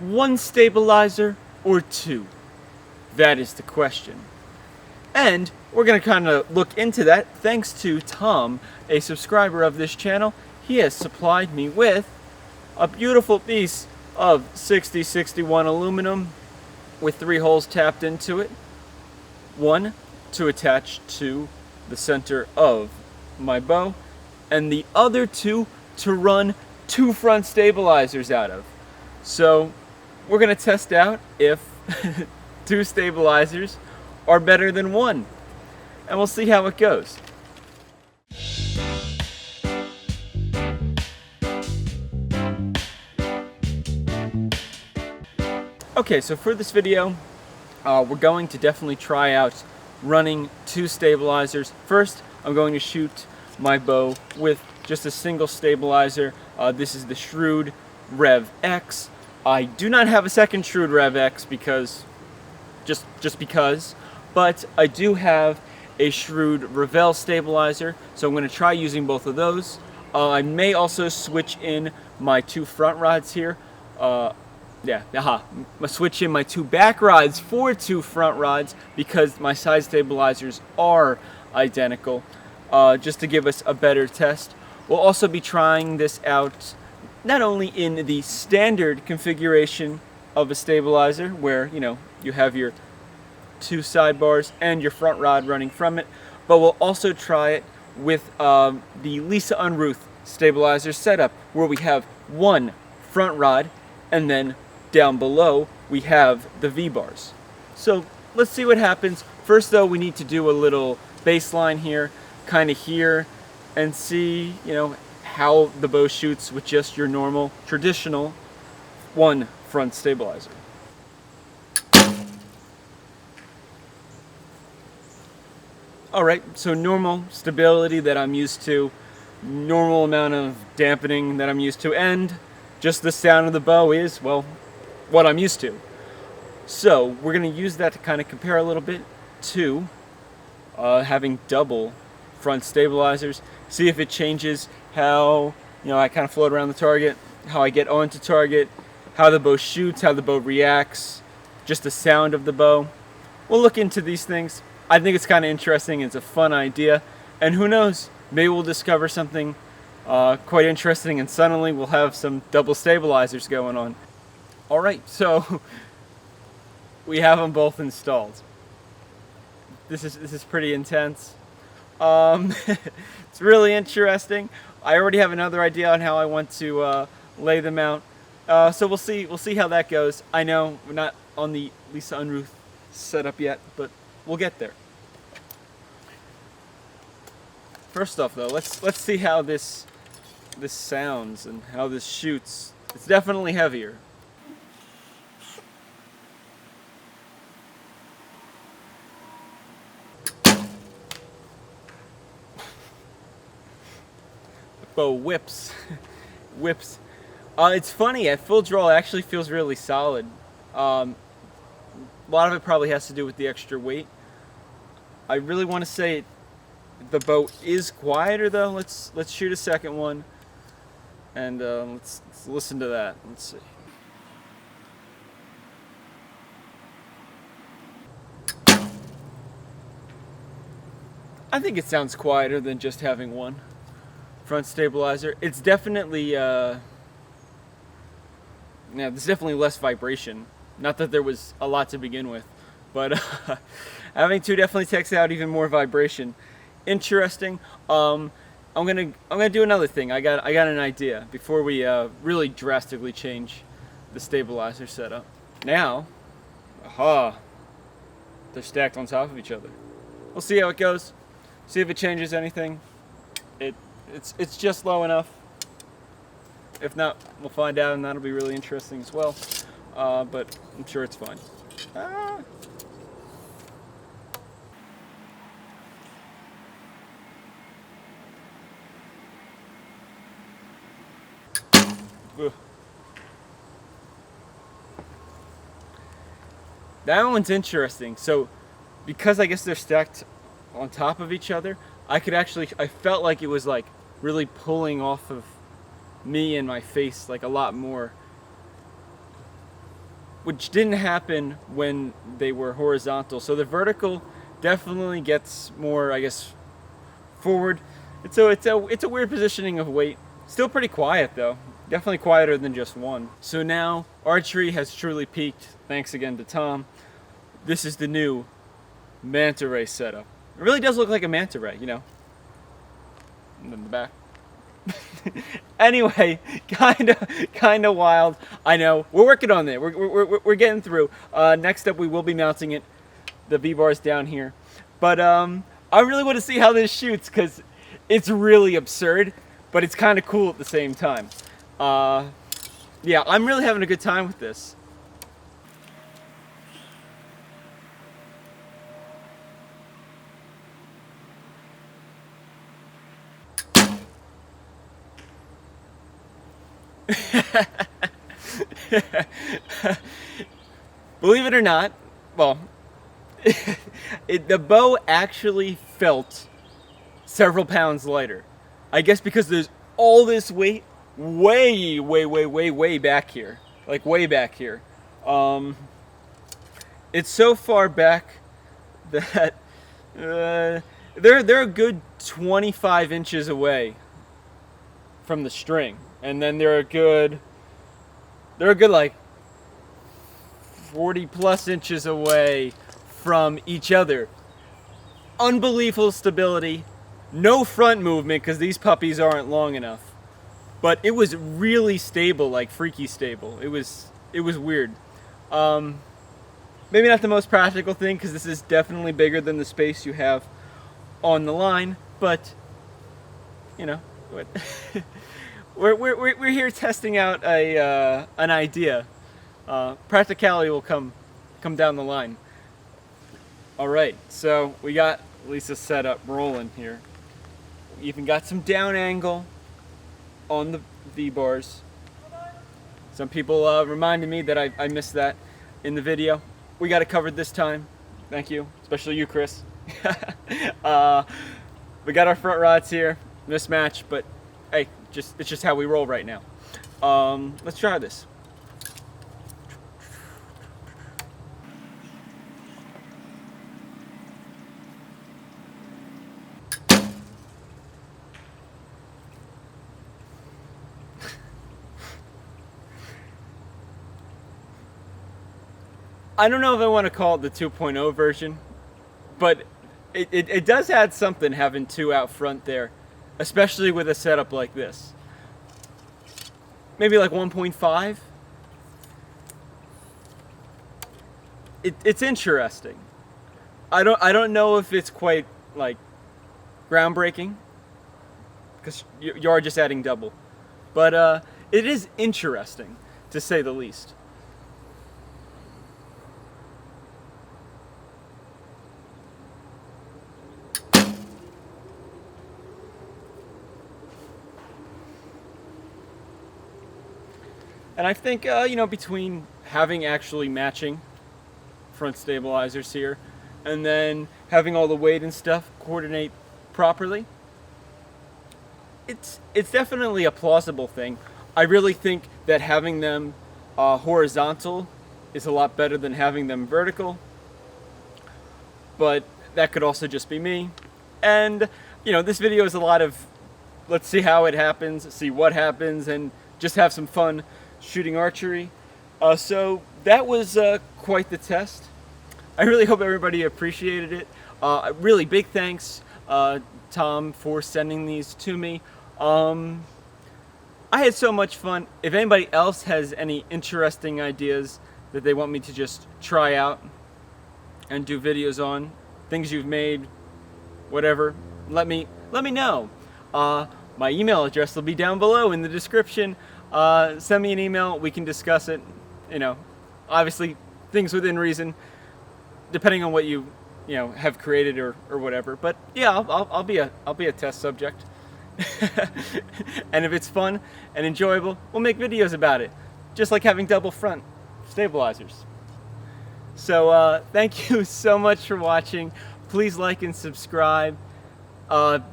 One stabilizer or two? That is the question. And we're going to kind of look into that thanks to Tom, a subscriber of this channel. He has supplied me with a beautiful piece of 6061 aluminum with 3 holes tapped into it. One to attach to the center of my bow, and the other two to run 2 front stabilizers out of. So we're going to test out if 2 stabilizers are better than 1, and we'll see how it goes. Okay, so for this video, we're going to definitely try out running 2 stabilizers. First, I'm going to shoot my bow with just a single stabilizer. This is the Shrewd Rev X. I do not have a second Shrewd Rev X because, just because, but I do have a Shrewd Revell stabilizer, so I'm going to try using both of those. I may also switch in my 2 front rods here. I switch in my 2 back rods for 2 front rods because my side stabilizers are identical, just to give us a better test. We'll also be trying this out not only in the standard configuration of a stabilizer where, you know, you have your 2 sidebars and your front rod running from it, but we'll also try it with the Lisa Unruth stabilizer setup where we have 1 front rod and then down below we have the V-bars. So let's see what happens. First though, we need to do a little baseline here, kind of here, and see, you know, how the bow shoots with just your normal, traditional 1 front stabilizer. Alright, so normal stability that I'm used to, normal amount of dampening that I'm used to, and just the sound of the bow is, well, what I'm used to. So we're going to use that to kind of compare a little bit to having double front stabilizers, see if it changes how, you know, I kind of float around the target, how I get onto target, how the bow shoots, how the bow reacts, just the sound of the bow. We'll look into these things. I think it's kind of interesting. It's a fun idea, and who knows, maybe we'll discover something quite interesting and suddenly we'll have some double stabilizers going on. Alright, so we have them both installed. This is pretty intense. It's really interesting. I already have another idea on how I want to lay them out. So we'll see how that goes. I know we're not on the Lisa Unruth setup yet, but we'll get there. First off though, let's see how this sounds and how this shoots. It's definitely heavier. Bow whips. Whips. It's funny, at full draw it actually feels really solid. A lot of it probably has to do with the extra weight. I really want to say the bow is quieter though. Let's shoot a second one and let's listen to that. Let's see. I think it sounds quieter than just having 1 front stabilizer. It's definitely there's definitely less vibration. Not that there was a lot to begin with, but having 2 definitely takes out even more vibration. Interesting. I'm gonna do another thing. I got an idea before we really drastically change the stabilizer setup. Now, they're stacked on top of each other. We'll see how it goes. See if it changes anything. It's just low enough. If not, we'll find out, and that'll be really interesting as well. But I'm sure it's fine. That one's interesting. So, because I guess they're stacked on top of each other, I felt like it was like really pulling off of me and my face like a lot more. which didn't happen when they were horizontal. So the vertical definitely gets more, I guess, forward. It's a weird positioning of weight. Still pretty quiet though. Definitely quieter than just one. So now archery has truly peaked. Thanks again to Tom. This is the new manta ray setup. It really does look like a manta ray, you know. And then the back. Anyway, kind of wild. I know. We're working on it. We're getting through. Next up, we will be mounting it. The V-bar's down here. But I really want to see how this shoots because it's really absurd, but it's kind of cool at the same time. Yeah, I'm really having a good time with this. Believe it or not, well, the bow actually felt several pounds lighter. I guess because there's all this weight way back here. Like way back here. It's so far back that they're a good 25 inches away from the string. And then they're a good like 40 plus inches away from each other. Unbelievable stability. No front movement because these puppies aren't long enough. But it was really stable, like freaky stable. It was weird. Maybe not the most practical thing because this is definitely bigger than the space you have on the line, but you know, we're here testing out an idea. Practicality will come down the line. All right, so we got Lisa's setup rolling here. We even got some down angle on the V-bars. Some people reminded me that I missed that in the video. We got it covered this time. Thank you, especially you, Chris. We got our front rods here, mismatched, but hey, it's just how we roll right now. Let's try this. I don't know if I want to call it the 2.0 version, but it does add something having two out front there, especially with a setup like this. Maybe like 1.5. It's interesting. I don't know if it's quite like groundbreaking, because you are just adding double, but it is interesting to say the least. And I think, you know, between having actually matching front stabilizers here and then having all the weight and stuff coordinate properly, it's definitely a plausible thing. I really think that having them horizontal is a lot better than having them vertical, but that could also just be me. And, you know, this video is a lot of let's see how it happens, see what happens, and just have some fun shooting archery. So that was quite the test. I really hope everybody appreciated it. Really big thanks, Tom, for sending these to me. I had so much fun. If anybody else has any interesting ideas that they want me to just try out and do videos on, things you've made, whatever, let me know. My email address will be down below in the description. Send me an email, we can discuss it. You know, obviously things within reason, depending on what you know have created or whatever. But yeah, I'll be a test subject. And if it's fun and enjoyable, we'll make videos about it, just like having double front stabilizers. So thank you so much for watching. Please like and subscribe.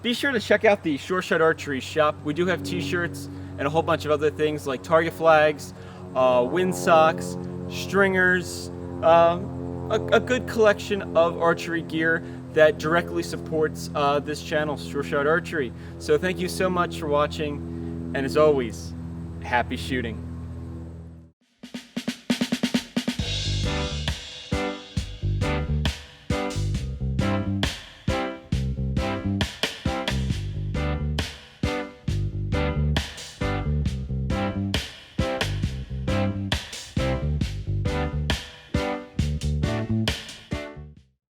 Be sure to check out the Shore Shot Archery shop. We do have t-shirts and a whole bunch of other things like target flags, wind socks, stringers, a good collection of archery gear that directly supports this channel, Sure Shot Archery. So thank you so much for watching, and as always, happy shooting.